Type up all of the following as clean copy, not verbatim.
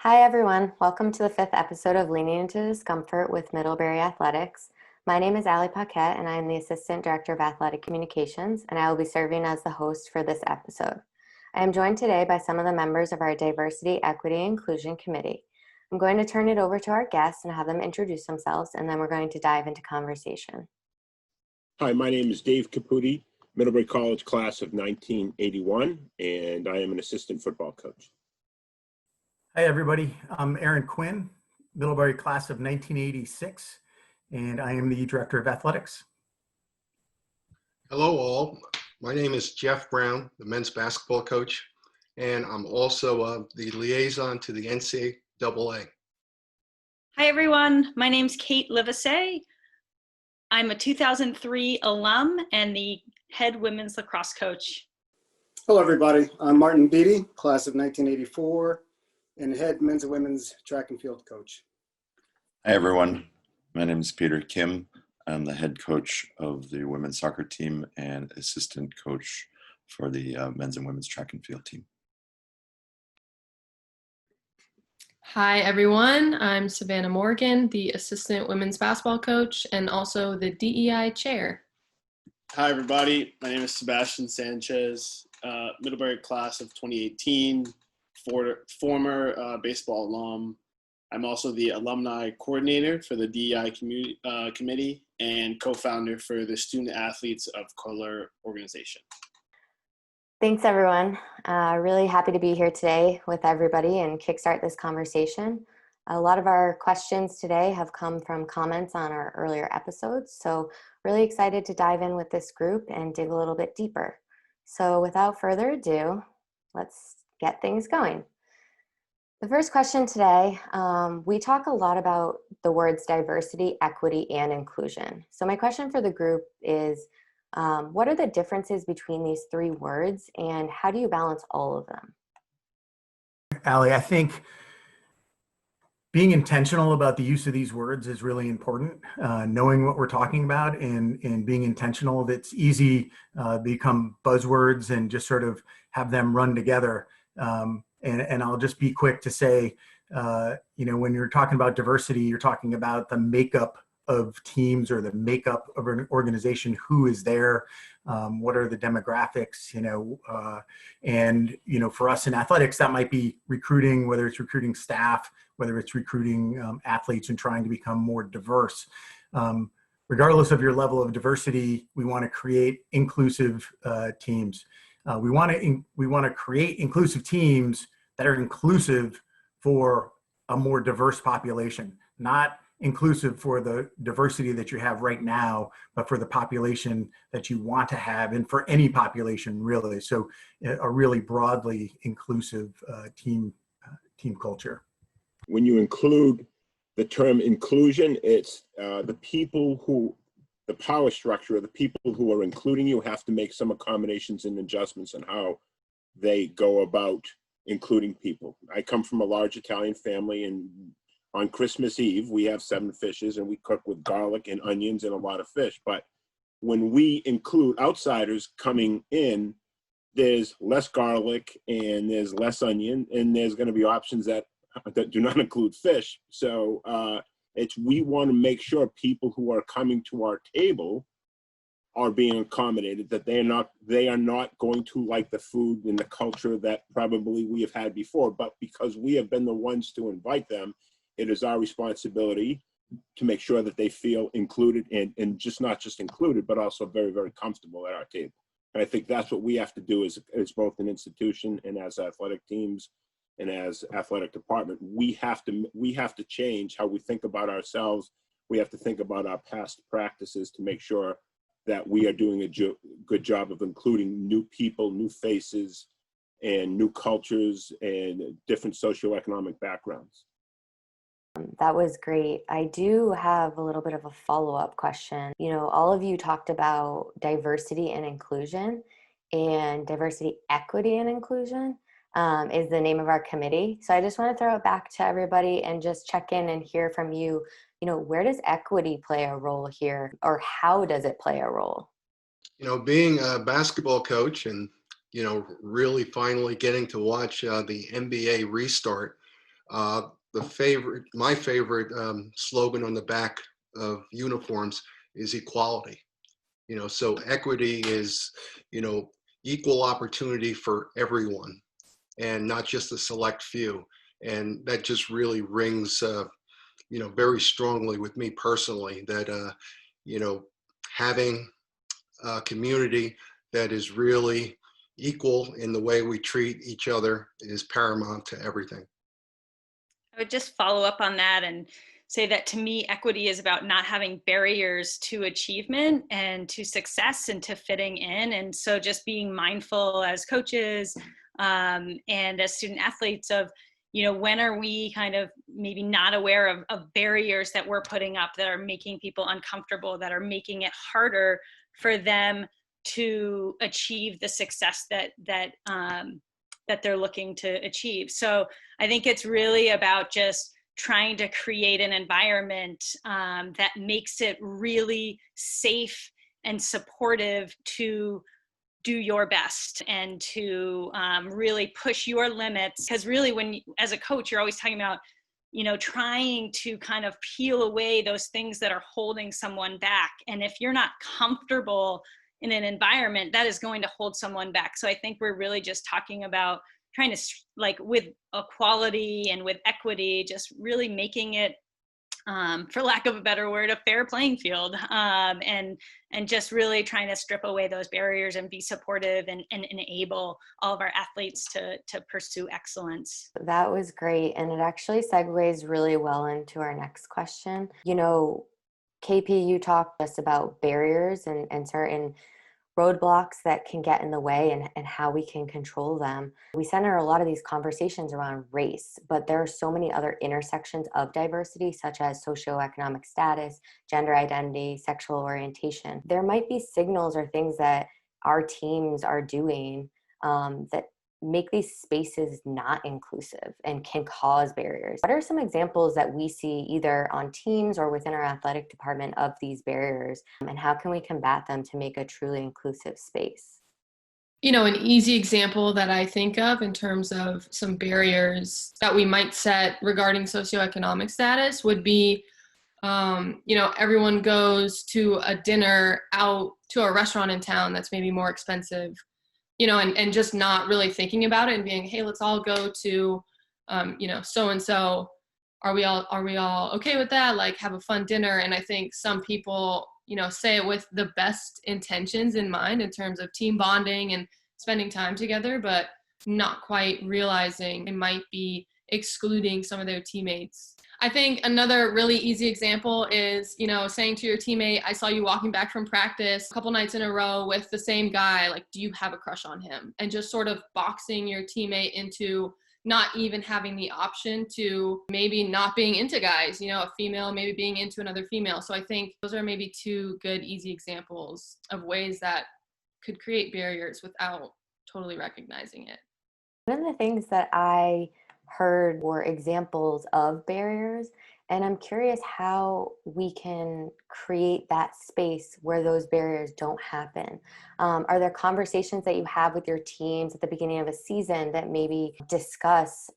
Hi, everyone. Welcome to the fifth episode of Leaning Into Discomfort with Middlebury Athletics. My name is Ali Paquette, and I am the Assistant Director of Athletic Communications, and I will be serving as the host for this episode. I am joined today by some of the members of our Diversity, Equity, and Inclusion Committee. I'm going to turn it over to our guests and have them introduce themselves, and then we're going to dive into conversation. Hi, my name is Dave Caputi, Middlebury College class of 1981, and I am an assistant football coach. Hi, everybody. I'm Aaron Quinn, Middlebury class of 1986, and I am the Director of Athletics. Hello, all. My name is Jeff Brown, the men's basketball coach, and I'm also the liaison to the NCAA. Hi, everyone. My name's Kate Livesey. I'm a 2003 alum and the head women's lacrosse coach. Hello, everybody. I'm Martin Beatty, class of 1984, and head men's and women's track and field coach. Hi, everyone. My name is Peter Kim. I'm the head coach of the women's soccer team and assistant coach for the men's and women's track and field team. Hi, everyone. I'm Savannah Morgan, the assistant women's basketball coach and also the DEI chair. Hi, everybody. My name is Sebastian Sanchez, Middlebury class of 2018, former baseball alum. I'm also the alumni coordinator for the DEI committee and co-founder for the Student Athletes of Color organization. Thanks, everyone. Really happy to be here today with everybody and kickstart this conversation. A lot of our questions today have come from comments on our earlier episodes, so really excited to dive in with this group and dig a little bit deeper. So without further ado, let's get things going. The first question today, we talk a lot about the words diversity, equity, and inclusion. So my question for the group is, what are the differences between these three words and how do you balance all of them? Ali, I think being intentional about the use of these words is really important. Knowing what we're talking about and being intentional, that's easy become buzzwords and just sort of have them run together. And I'll just be quick to say, when you're talking about diversity, you're talking about the makeup of teams or the makeup of an organization, who is there, what are the demographics, and for us in athletics, that might be recruiting, whether it's recruiting staff, whether it's recruiting athletes and trying to become more diverse. Regardless of your level of diversity, we want to create inclusive teams. We want to create inclusive teams that are inclusive for a more diverse population, not inclusive for the diversity that you have right now, but for the population that you want to have, and for any population really. So a really broadly inclusive team culture. When you include the term inclusion, it's the power structure of the people who are including you have to make some accommodations and adjustments in how they go about including people. I come from a large Italian family, and on Christmas Eve, we have 7 fishes and we cook with garlic and onions and a lot of fish. But when we include outsiders coming in, there's less garlic and there's less onion, and there's going to be options that do not include fish. So we want to make sure people who are coming to our table are being accommodated, that they are not going to like the food and the culture that probably we have had before. But because we have been the ones to invite them, it is our responsibility to make sure that they feel included and just not just included, but also very, very comfortable at our table. And I think that's what we have to do as both an institution and as athletic teams and as athletic department. We have to change how we think about ourselves. We have to think about our past practices to make sure that we are doing a good job of including new people, new faces, and new cultures and different socioeconomic backgrounds. That was great. I do have a little bit of a follow-up question. All of you talked about diversity and inclusion, and diversity, equity, and inclusion is the name of our committee. So I just want to throw it back to everybody and just check in and hear from you. Where does equity play a role here, or how does it play a role? Being a basketball coach and, really finally getting to watch the NBA restart, My favorite slogan on the back of uniforms is equality. So equity is, equal opportunity for everyone and not just a select few. And that just really rings, very strongly with me personally, that, having a community that is really equal in the way we treat each other is paramount to everything. I would just follow up on that and say that to me, equity is about not having barriers to achievement and to success and to fitting in. And so just being mindful as coaches and as student athletes of, when are we kind of maybe not aware of barriers that we're putting up that are making people uncomfortable, that are making it harder for them to achieve the success that they're looking to achieve. So I think it's really about just trying to create an environment that makes it really safe and supportive to do your best and to really push your limits. Because really, as a coach, you're always talking about, trying to kind of peel away those things that are holding someone back. And if you're not comfortable in an environment, that is going to hold someone back. So I think we're really just talking about trying to, like, with equality and with equity, just really making it, for lack of a better word, a fair playing field, and just really trying to strip away those barriers and be supportive and enable all of our athletes to pursue excellence. That was great. And it actually segues really well into our next question. KP, you talked just about barriers and certain roadblocks that can get in the way and how we can control them. We center a lot of these conversations around race, but there are so many other intersections of diversity, such as socioeconomic status, gender identity, sexual orientation. There might be signals or things that our teams are doing that make these spaces not inclusive and can cause barriers. What are some examples that we see either on teams or within our athletic department of these barriers, and how can we combat them to make a truly inclusive space? An easy example that I think of in terms of some barriers that we might set regarding socioeconomic status would be, everyone goes to a dinner out to a restaurant in town that's maybe more expensive, and just not really thinking about it and being, hey, let's all go to, so-and-so. Are we all okay with that? Like, have a fun dinner. And I think some people, say it with the best intentions in mind in terms of team bonding and spending time together, but not quite realizing it might be excluding some of their teammates. I think another really easy example is, saying to your teammate, I saw you walking back from practice a couple nights in a row with the same guy. Like, do you have a crush on him? And just sort of boxing your teammate into not even having the option to maybe not being into guys, a female maybe being into another female. So I think those are maybe two good, easy examples of ways that could create barriers without totally recognizing it. One of the things that I heard were examples of barriers, and I'm curious how we can create that space where those barriers don't happen. Are there conversations that you have with your teams at the beginning of a season that maybe discuss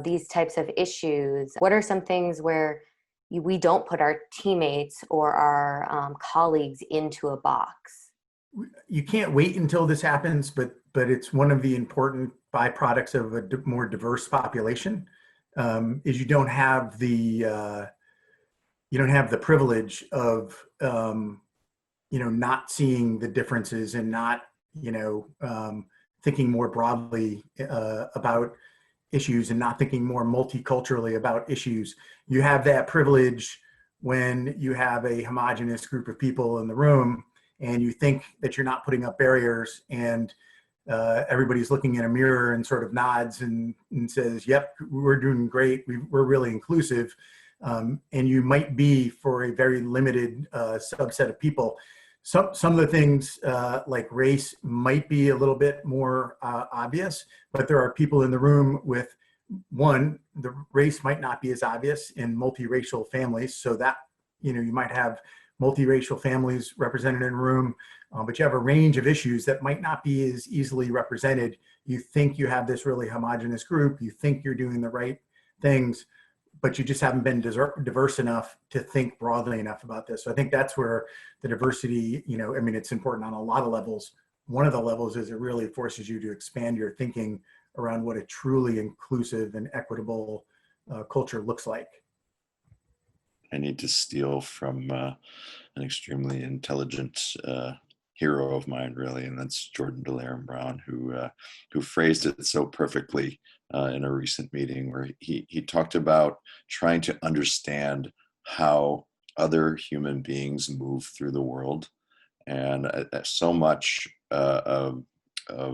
these types of issues? What are some things where we don't put our teammates or our colleagues into a box? You can't wait until this happens, but it's one of the important byproducts of a more diverse population. Is you don't have the privilege of not seeing the differences and not thinking more broadly about issues and not thinking more multiculturally about issues. You have that privilege when you have a homogenous group of people in the room and you think that you're not putting up barriers, and everybody's looking in a mirror and sort of nods and says, yep, we're doing great, we're really inclusive. And you might be for a very limited subset of people. Some of the things like race might be a little bit more obvious, but there are people in the room with, one, the race might not be as obvious in multiracial families, so that you might have multiracial families represented in a room, but you have a range of issues that might not be as easily represented. You think you have this really homogenous group, you think you're doing the right things, but you just haven't been diverse enough to think broadly enough about this. So I think that's where the diversity, I mean, it's important on a lot of levels. One of the levels is it really forces you to expand your thinking around what a truly inclusive and equitable culture looks like. I need to steal from an extremely intelligent hero of mine, really, and that's Jordan Delaram Brown, who phrased it so perfectly in a recent meeting where he talked about trying to understand how other human beings move through the world, and so much of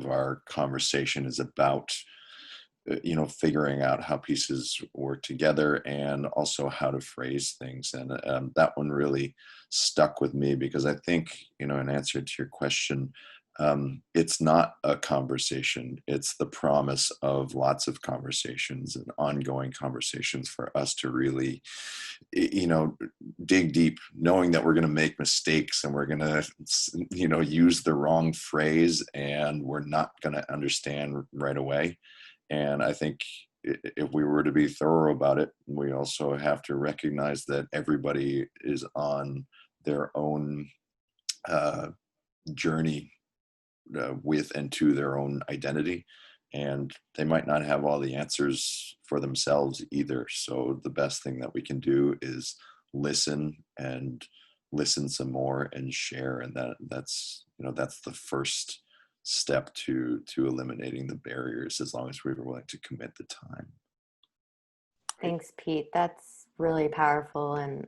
our conversation is about figuring out how pieces work together and also how to phrase things. And that one really stuck with me because I think, in answer to your question, it's not a conversation. It's the promise of lots of conversations and ongoing conversations for us to really, dig deep, knowing that we're going to make mistakes and we're going to, use the wrong phrase and we're not going to understand right away. And I think if we were to be thorough about it, we also have to recognize that everybody is on their own journey with and to their own identity. And they might not have all the answers for themselves either. So the best thing that we can do is listen and listen some more and share. And that's the first step to eliminating the barriers, as long as we were willing to commit the time. Thanks, Pete. That's really powerful, and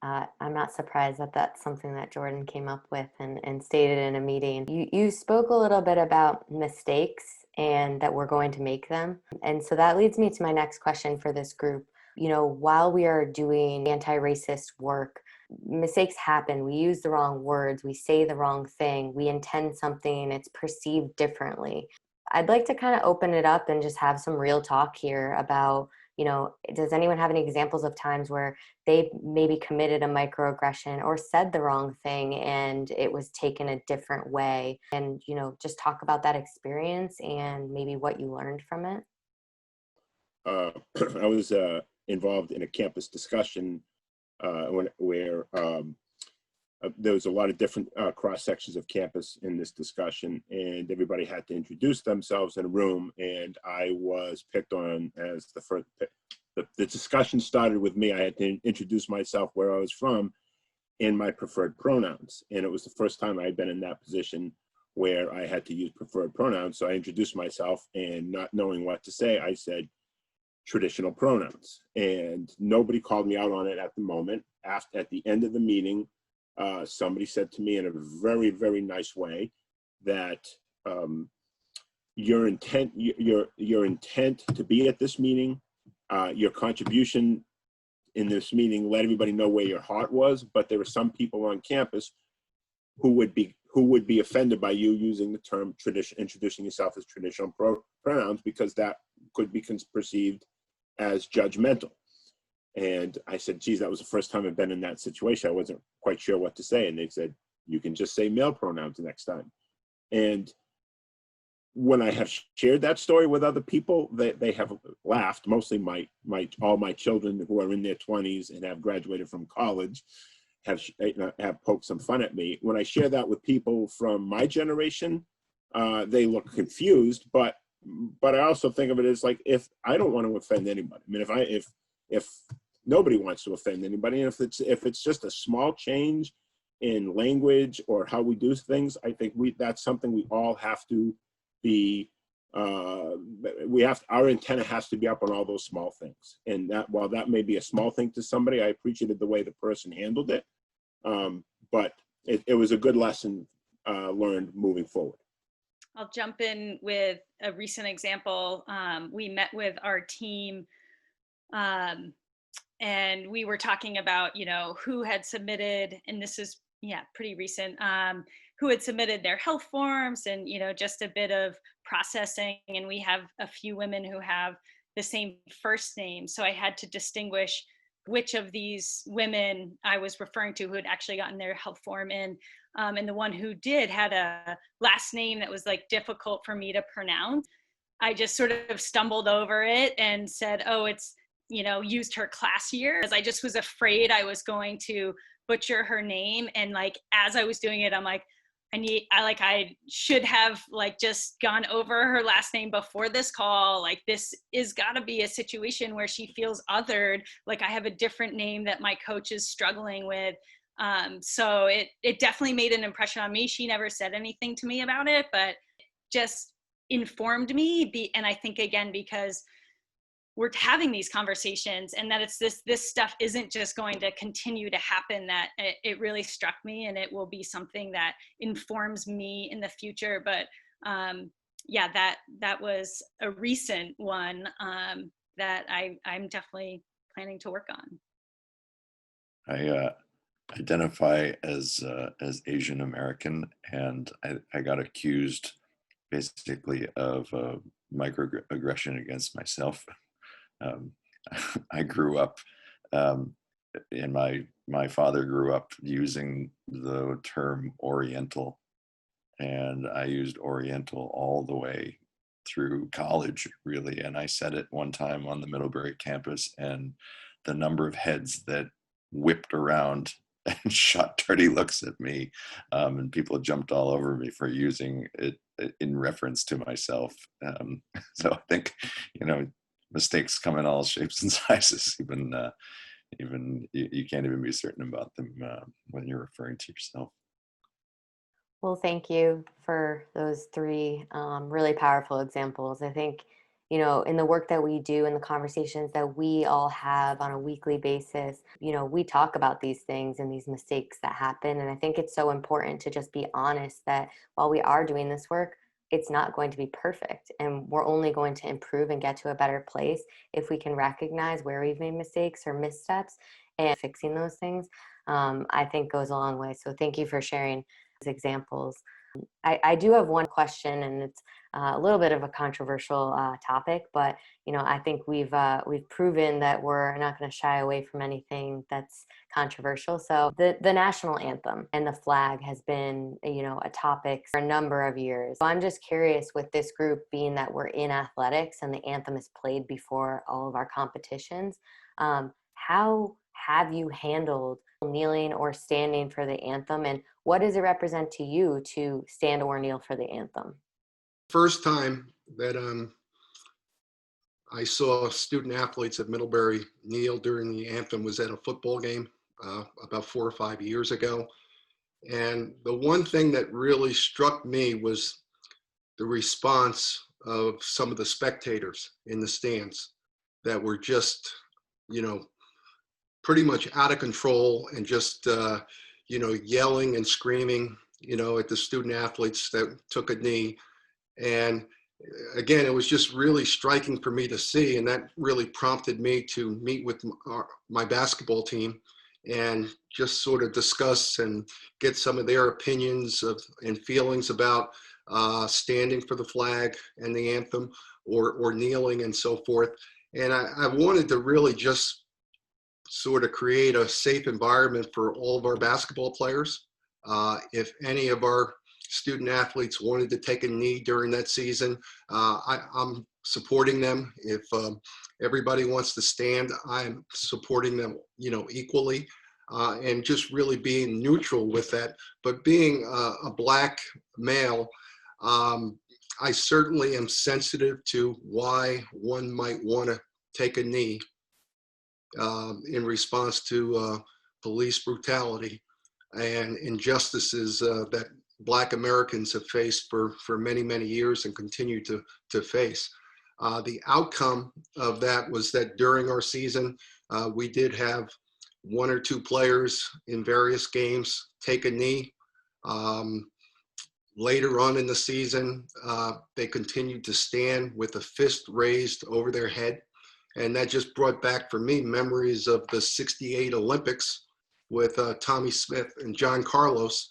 I'm not surprised that that's something that Jordan came up with and stated in a meeting. You spoke a little bit about mistakes and that we're going to make them, and so that leads me to my next question for this group. While we are doing anti-racist work, mistakes happen. We use the wrong words, we say the wrong thing, we intend something and it's perceived differently. I'd like to kind of open it up and just have some real talk here about, does anyone have any examples of times where they maybe committed a microaggression or said the wrong thing and it was taken a different way? And, just talk about that experience and maybe what you learned from it. I was involved in a campus discussion where there was a lot of different cross sections of campus in this discussion, and everybody had to introduce themselves in a room, and I was picked on as the first. The discussion started with me. I had to introduce myself, where I was from, and my preferred pronouns, and it was the first time I had been in that position where I had to use preferred pronouns. So I introduced myself, and not knowing what to say, I said traditional pronouns, and nobody called me out on it at the moment. At the end of the meeting, somebody said to me in a very, very nice way that your intent to be at this meeting, your contribution in this meeting, let everybody know where your heart was. But there were some people on campus who would be offended by you using the term introducing yourself as traditional pronouns, because that could be perceived as judgmental. And I said, geez, that was the first time I've been in that situation. I wasn't quite sure what to say. And they said, you can just say male pronouns next time. And when I have shared that story with other people, they have laughed. Mostly all my children who are in their 20s and have graduated from college have poked some fun at me. When I share that with people from my generation, they look confused, but I also think of it as like, if I don't want to offend anybody, I mean, if nobody wants to offend anybody, and if it's just a small change in language or how we do things, I think that's something we all have to be. Our antenna has to be up on all those small things, and that while that may be a small thing to somebody, I appreciated the way the person handled it, but it was a good lesson learned moving forward. I'll jump in with a recent example. We met with our team and we were talking about, who had submitted, and this is, pretty recent, who had submitted their health forms and, just a bit of processing. And we have a few women who have the same first name. So I had to distinguish which of these women I was referring to who had actually gotten their health form in. And the one who did had a last name that was like difficult for me to pronounce. I just sort of stumbled over it and said, oh, it's used her classier, as I just was afraid I was going to butcher her name. And like, as I was doing it, I'm like, I should have like just gone over her last name before this call. Like, this is gotta be a situation where she feels othered. Like, I have a different name that my coach is struggling with. So it definitely made an impression on me. She never said anything to me about it, but just informed me. And I think, again, because we're having these conversations, and that it's this stuff isn't just going to continue to happen, that it really struck me, and it will be something that informs me in the future. But yeah, that was a recent one that I'm definitely planning to work on. I identify as Asian American, and I got accused basically of microaggression against myself. I grew up, and my father grew up using the term Oriental, and I used Oriental all the way through college, really. And I said it one time on the Middlebury campus, and the number of heads that whipped around and shot dirty looks at me, and people jumped all over me for using it in reference to myself. So I think, mistakes come in all shapes and sizes. Even you can't even be certain about them when you're referring to yourself. Well, thank you for those three really powerful examples. I think, in the work that we do and the conversations that we all have on a weekly basis, we talk about these things and these mistakes that happen. And I think it's so important to just be honest that while we are doing this work, it's not going to be perfect. And we're only going to improve and get to a better place if we can recognize where we've made mistakes or missteps, and fixing those things, I think goes a long way. So thank you for sharing those examples. I do have one question, and it's a little bit of a controversial topic, but I think we've proven that we're not going to shy away from anything that's controversial. So the national anthem and the flag has been a topic for a number of years. So I'm just curious, with this group, being that we're in athletics and the anthem is played before all of our competitions, how have you handled kneeling or standing for the anthem, and what does it represent to you to stand or kneel for the anthem? First time that I saw student athletes at Middlebury kneel during the anthem was at a football game about 4 or 5 years ago. And the one thing that really struck me was the response of some of the spectators in the stands that were just, pretty much out of control, and just, yelling and screaming, at the student athletes that took a knee. And again, it was just really striking for me to see. And that really prompted me to meet with my basketball team and just sort of discuss and get some of their opinions and feelings about standing for the flag and the anthem, or kneeling and so forth. And I wanted to really just sort of create a safe environment for all of our basketball players. If any of our student athletes wanted to take a knee during that season, I'm supporting them. If everybody wants to stand, I'm supporting them, equally, and just really being neutral with that. But being a Black male, I certainly am sensitive to why one might want to take a knee in response to police brutality and injustices that Black Americans have faced for many, many years and continue to face. The outcome of that was that during our season, we did have 1 or 2 players in various games take a knee. Later on in the season, they continued to stand with a fist raised over their head. And that just brought back for me memories of the '68 Olympics with Tommy Smith and John Carlos,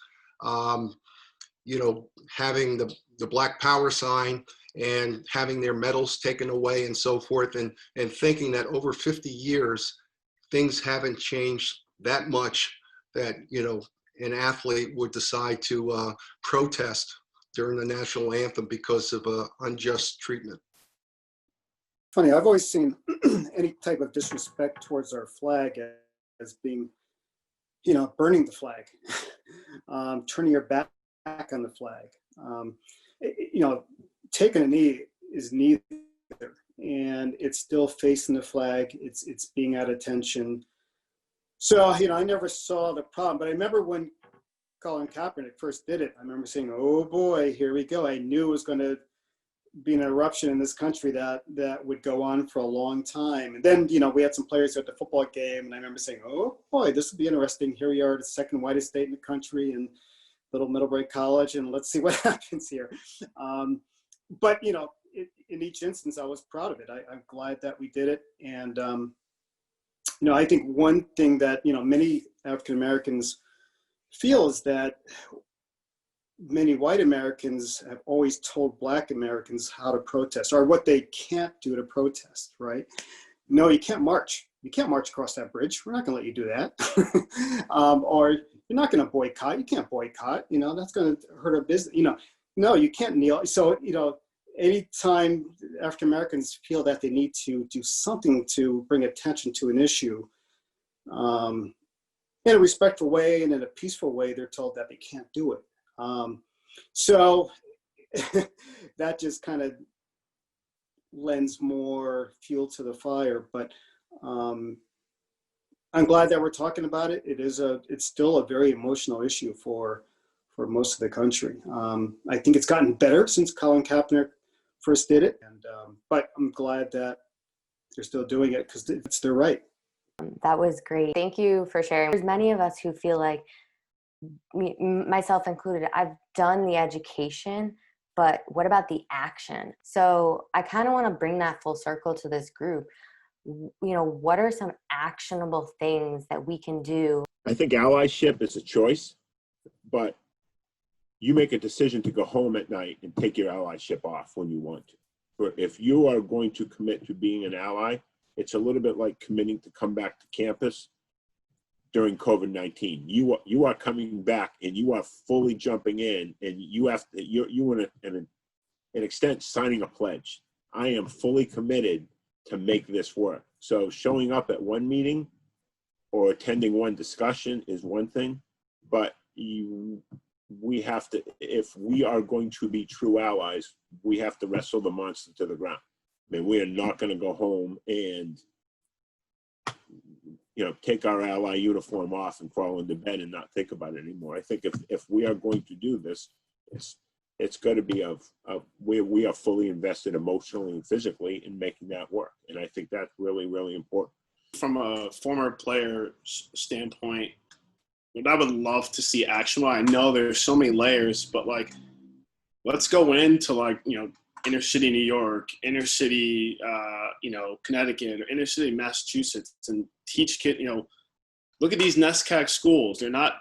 having the Black Power sign and having their medals taken away and so forth, and thinking that over 50 years, things haven't changed that much that, an athlete would decide to protest during the national anthem because of unjust treatment. Funny, I've always seen any type of disrespect towards our flag as being, burning the flag, turning your back on the flag. Taking a knee is neither, and it's still facing the flag. It's being at attention. So, I never saw the problem, but I remember when Colin Kaepernick first did it, I remember saying, oh boy, here we go. I knew it was going to be an eruption in this country that would go on for a long time. And then, we had some players at the football game, and I remember saying, oh boy, this will be interesting. Here we are, the second whitest state in the country, and little Middlebury College, and let's see what happens here. But, in each instance, I was proud of it. I'm glad that we did it. And, I think one thing that, many African Americans feel is that many white Americans have always told Black Americans how to protest or what they can't do to protest, right? No, you can't march. You can't march across that bridge. We're not going to let you do that. Or you're not going to boycott. You can't boycott. That's going to hurt our business. No, you can't kneel. So, anytime African Americans feel that they need to do something to bring attention to an issue, in a respectful way and in a peaceful way, they're told that they can't do it. So that just kind of lends more fuel to the fire. But I'm glad that we're talking about it. It's still a very emotional issue for most of the country. I think it's gotten better since Colin Kaepernick first did it, but I'm glad that they're still doing it because it's their right. That was great. Thank you for sharing. There's many of us who feel like, myself included, I've done the education, but what about the action? So I kind of want to bring that full circle to this group. What are some actionable things that we can do? I think allyship is a choice, but you make a decision to go home at night and take your allyship off when you want to. But if you are going to commit to being an ally, it's a little bit like committing to come back to campus during COVID-19. You are coming back and you are fully jumping in, and you have to, you in an extent signing a pledge. I am fully committed to make this work. So showing up at one meeting or attending one discussion is one thing, but we have to, if we are going to be true allies, we have to wrestle the monster to the ground. I mean, we are not going to go home and, take our ally uniform off and crawl into bed and not think about it anymore. I think if we are going to do this, it's going to be where we are fully invested emotionally and physically in making that work. And I think that's really, really important. From a former player standpoint, what I would love to see actionable, I know there's so many layers, but let's go into inner city New York, inner city, Connecticut, or inner city Massachusetts, and teach kids, look at these NESCAC schools. They're not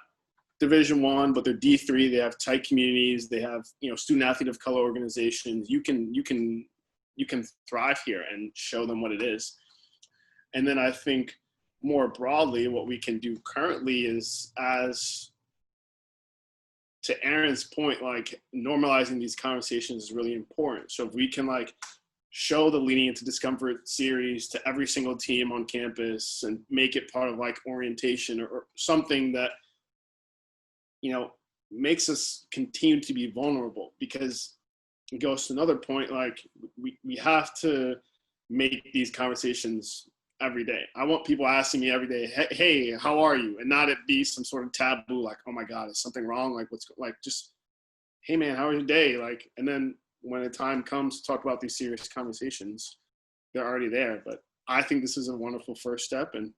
Division I, but they're D3. They have tight communities. They have, student athlete of color organizations. You can thrive here and show them what it is. And then I think more broadly, what we can do currently is, as to Aaron's point, normalizing these conversations is really important. So if we can show the Leaning Into Discomfort series to every single team on campus and make it part of orientation or something that, makes us continue to be vulnerable, because it goes to another point, we have to make these conversations every day. I want people asking me every day, hey, how are you? And not it be some sort of taboo, oh my God, is something wrong? Just, hey man, how was your day? And then when the time comes to talk about these serious conversations, they're already there. But I think this is a wonderful first step. And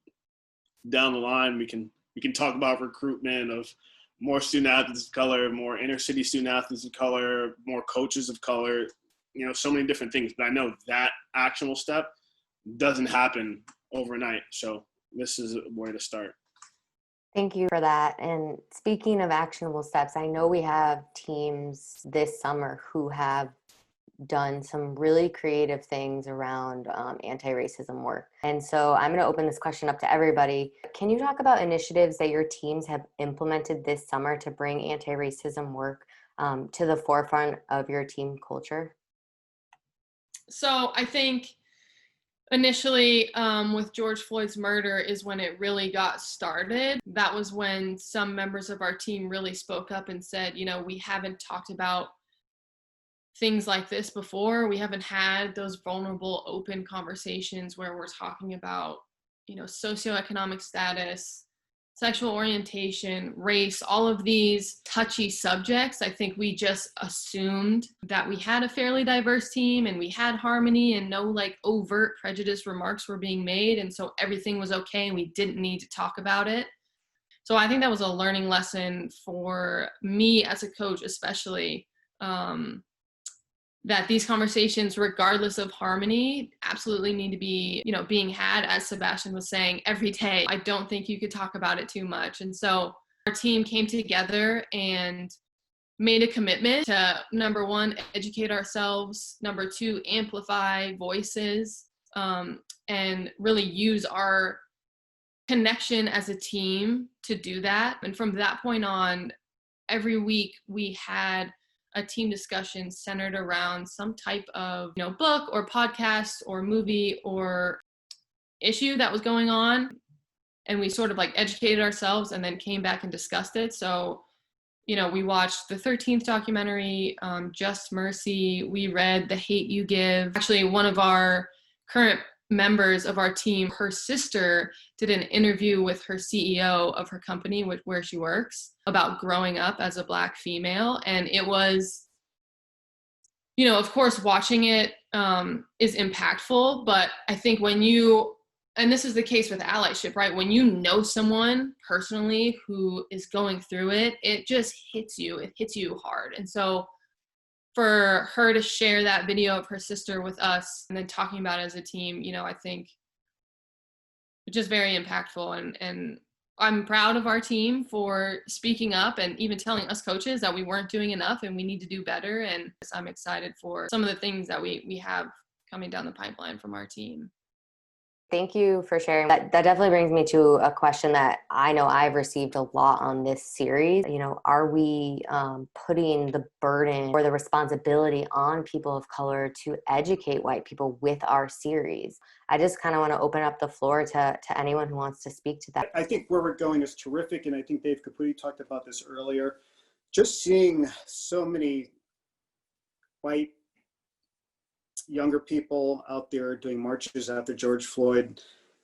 down the line, we can talk about recruitment of more student athletes of color, more inner city student athletes of color, more coaches of color, so many different things. But I know that actionable step doesn't happen overnight. So this is a way to start. Thank you for that. And speaking of actionable steps, I know we have teams this summer who have done some really creative things around anti-racism work. And so I'm going to open this question up to everybody. Can you talk about initiatives that your teams have implemented this summer to bring anti-racism work to the forefront of your team culture? So I think Initially, with George Floyd's murder is when it really got started. That was when some members of our team really spoke up and said, you know, we haven't talked about things like this before. We haven't had those vulnerable, open conversations where we're talking about, you know, socioeconomic status, sexual orientation, race, all of these touchy subjects. I think we just assumed that we had a fairly diverse team and we had harmony and no like overt prejudice remarks were being made. And so everything was okay and we didn't need to talk about it. So I think that was a learning lesson for me as a coach, especially, that these conversations, regardless of harmony, absolutely need to be, you know, being had, as Sebastian was saying, every day. I don't think you could talk about it too much. And so our team came together and made a commitment to, number one, educate ourselves, number two, amplify voices, and really use our connection as a team to do that. And from that point on, every week we had a team discussion centered around some type of, you know, book or podcast or movie or issue that was going on. And we sort of like educated ourselves and then came back and discussed it. So, you know, we watched the 13th documentary, Just Mercy. We read The Hate U Give. Actually, one of our current members of our team, her sister did an interview with her CEO of her company, where she works, about growing up as a Black female. And it was, you know, of course, watching it is impactful, but I think when you, and this is the case with allyship, right? When you know someone personally who is going through it, it just hits you. It hits you hard. And so for her to share that video of her sister with us and then talking about it as a team, you know, I think just very impactful. And I'm proud of our team for speaking up and even telling us coaches that we weren't doing enough and we need to do better. And I'm excited for some of the things that we have coming down the pipeline from our team. Thank you for sharing. That definitely brings me to a question that I know I've received a lot on this series. You know, are we putting the burden or the responsibility on people of color to educate white people with our series? I just kind of want to open up the floor to anyone who wants to speak to that. I think where we're going is terrific, and I think Dave Caputi talked about this earlier. Just seeing so many white younger people out there doing marches after George Floyd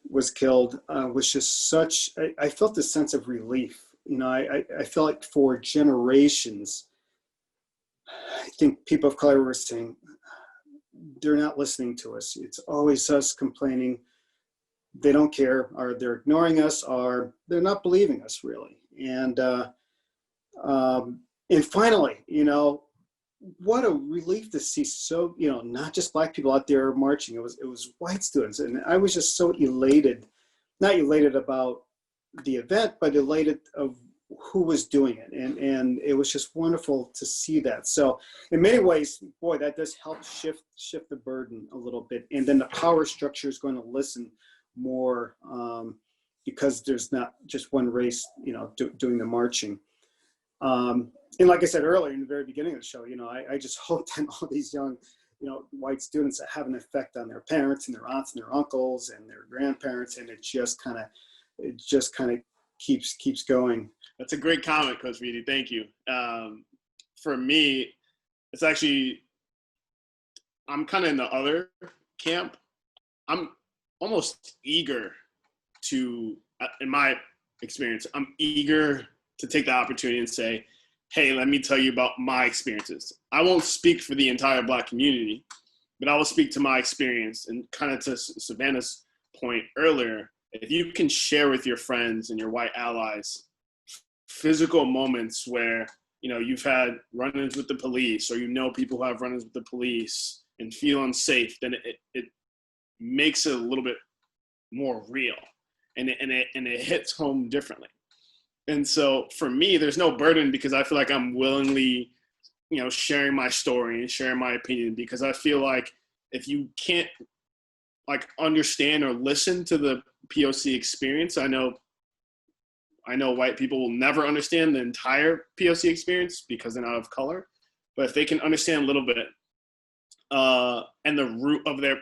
was killed was just such, I felt a sense of relief. You know, I feel like for generations, I think people of color were saying, they're not listening to us. It's always us complaining. They don't care, or they're ignoring us, or they're not believing us really. And finally, you know, what a relief to see. So, you know, not just Black people out there marching, it was white students. And I was just so elated, not elated about the event, but elated of who was doing it. And it was just wonderful to see that. So in many ways, boy, that does help shift the burden a little bit. And then the power structure is going to listen more because there's not just one race, you know, doing the marching. And like I said earlier in the very beginning of the show, you know, I just hope that all these young, you know, white students that have an effect on their parents and their aunts and their uncles and their grandparents, and it just kind of keeps going. That's a great comment, Coach Reedy. Thank you. For me, it's actually, I'm kind of in the other camp. I'm almost eager to, in my experience, I'm eager to take the opportunity and say, hey, let me tell you about my experiences. I won't speak for the entire Black community, but I will speak to my experience. And kind of to Savannah's point earlier, if you can share with your friends and your white allies physical moments where, you know, you've had run-ins with the police, or you know people who have run-ins with the police and feel unsafe, then it makes it a little bit more real, and it hits home differently. And so for me, there's no burden because I feel like I'm willingly, you know, sharing my story and sharing my opinion, because I feel like if you can't like understand or listen to the POC experience, I know white people will never understand the entire POC experience because they're not of color, but if they can understand a little bit, and the root of their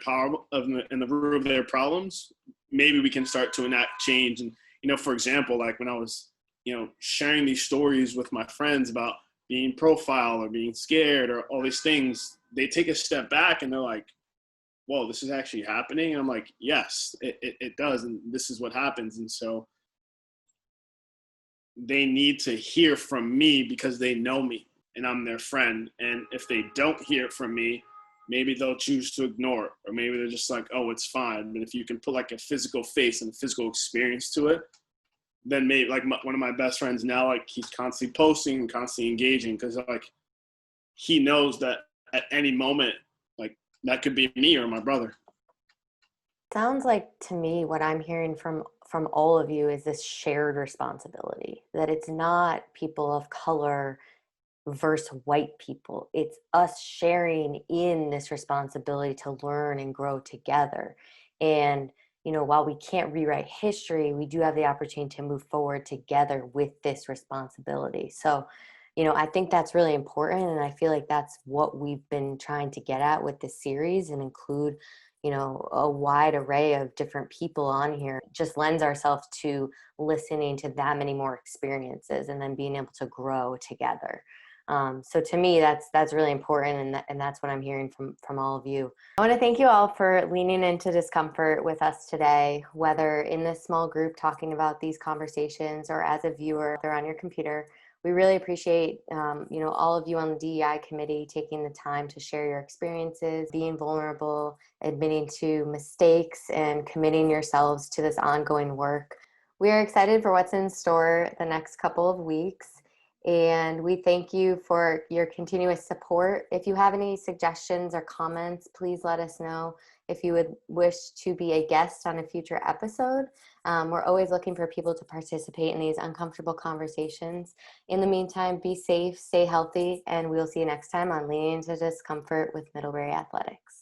and the root of their problems, maybe we can start to enact change. And, you know, for example, like when I was, you know, sharing these stories with my friends about being profiled or being scared or all these things, they take a step back and they're like, whoa, this is actually happening. And I'm like, yes, it does. And this is what happens. And so they need to hear from me because they know me and I'm their friend. And if they don't hear it from me, maybe they'll choose to ignore it, or maybe they're just like, oh, it's fine. But if you can put like a physical face and a physical experience to it, then maybe like one of my best friends now, like he's constantly posting and constantly engaging because like he knows that at any moment, like that could be me or my brother. Sounds like to me what I'm hearing from all of you is this shared responsibility, that it's not people of color versus white people. It's us sharing in this responsibility to learn and grow together. And, you know, while we can't rewrite history, we do have the opportunity to move forward together with this responsibility. So, you know, I think that's really important. And I feel like that's what we've been trying to get at with this series and include, you know, a wide array of different people on here. Just lends ourselves to listening to that many more experiences and then being able to grow together. So to me, that's really important, and that's what I'm hearing from all of you. I want to thank you all for leaning into discomfort with us today, whether in this small group talking about these conversations or as a viewer or on your computer. We really appreciate, you know, all of you on the DEI committee taking the time to share your experiences, being vulnerable, admitting to mistakes, and committing yourselves to this ongoing work. We are excited for what's in store the next couple of weeks. And we thank you for your continuous support. If you have any suggestions or comments, please let us know. If you would wish to be a guest on a future episode, we're always looking for people to participate in these uncomfortable conversations. In the meantime, be safe, stay healthy, and we'll see you next time on Leaning Into Discomfort with Middlebury Athletics.